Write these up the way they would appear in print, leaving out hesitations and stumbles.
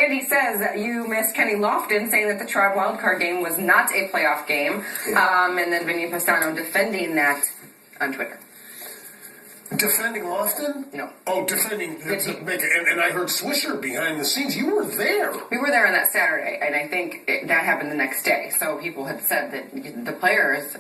Randy says that you missed Kenny Lofton saying that the Tribe wildcard game was not a playoff game. And then Vinny Pastano defending that on Twitter. Defending Lofton? No. Oh, defending and I heard Swisher behind the scenes. You were there. We were there on that Saturday, and I think that happened the next day. So people had said that the players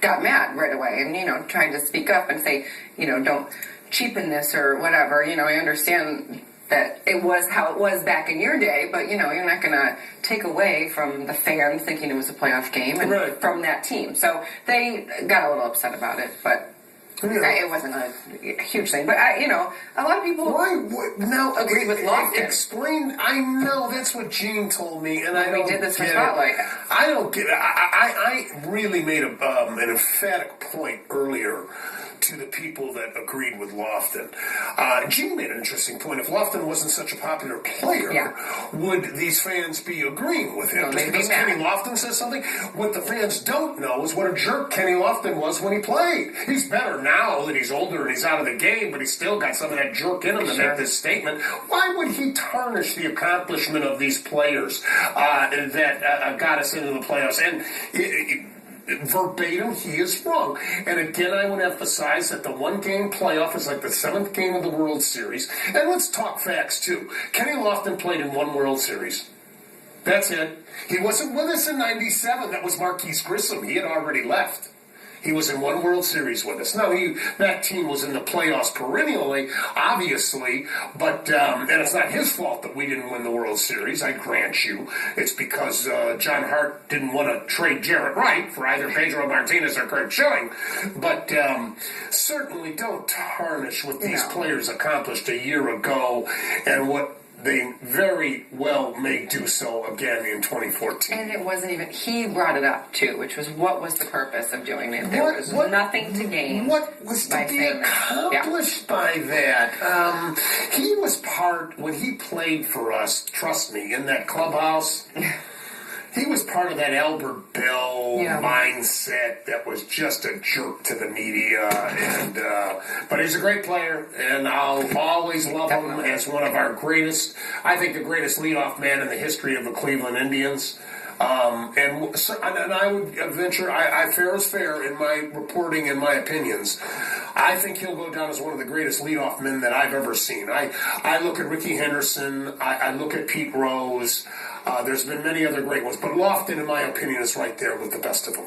got mad right away and, tried to speak up and say, don't cheapen this or whatever. I understand that it was how it was back in your day, but, you're not going to take away from the fans thinking it was a playoff game and from that team. So they got a little upset about it, but it wasn't a huge thing. But, a lot of people agree with Lofton. Explain. I know that's what Gene told me, and we did this for Spotlight. I don't get it. I really made an emphatic point earlier to the people that agreed with Lofton. Gene made an interesting point. If Lofton wasn't such a popular player, would these fans be agreeing with him? Just because Kenny Lofton says something? What the fans don't know is what a jerk Kenny Lofton was when he played. He's better now that he's older and he's out of the game, but he's still got some of that jerk in him to make this statement. Why would he tarnish the accomplishment of these players that got us into the playoffs? And verbatim, he is wrong. And again, I would emphasize that the one-game playoff is like the 7th game of the World Series. And let's talk facts, too. Kenny Lofton played in one World Series. That's it. He wasn't with us in 97. That was Marquise Grissom. He had already left. He was in one World Series with us. Now, that team was in the playoffs perennially, obviously, but and it's not his fault that we didn't win the World Series, I grant you. It's because John Hart didn't want to trade Jarrett Wright for either Pedro Martinez or Kurt Schilling. But certainly don't tarnish what these players accomplished a year ago and what they very well may do so again in 2014. And it wasn't even, he brought it up too, which was what was the purpose of doing it? There was nothing to gain. What was to be accomplished by that? He was part, when he played for us, trust me, in that clubhouse, he was part of that Albert Bell mindset that was just a jerk to the media. And but he's a great player, and I'll always love him as one of our greatest, I think the greatest leadoff man in the history of the Cleveland Indians. And I would venture, fair is fair in my reporting and my opinions. I think he'll go down as one of the greatest leadoff men that I've ever seen. I look at Ricky Henderson. I look at Pete Rose. There's been many other great ones, but Lofton, in my opinion, is right there with the best of them.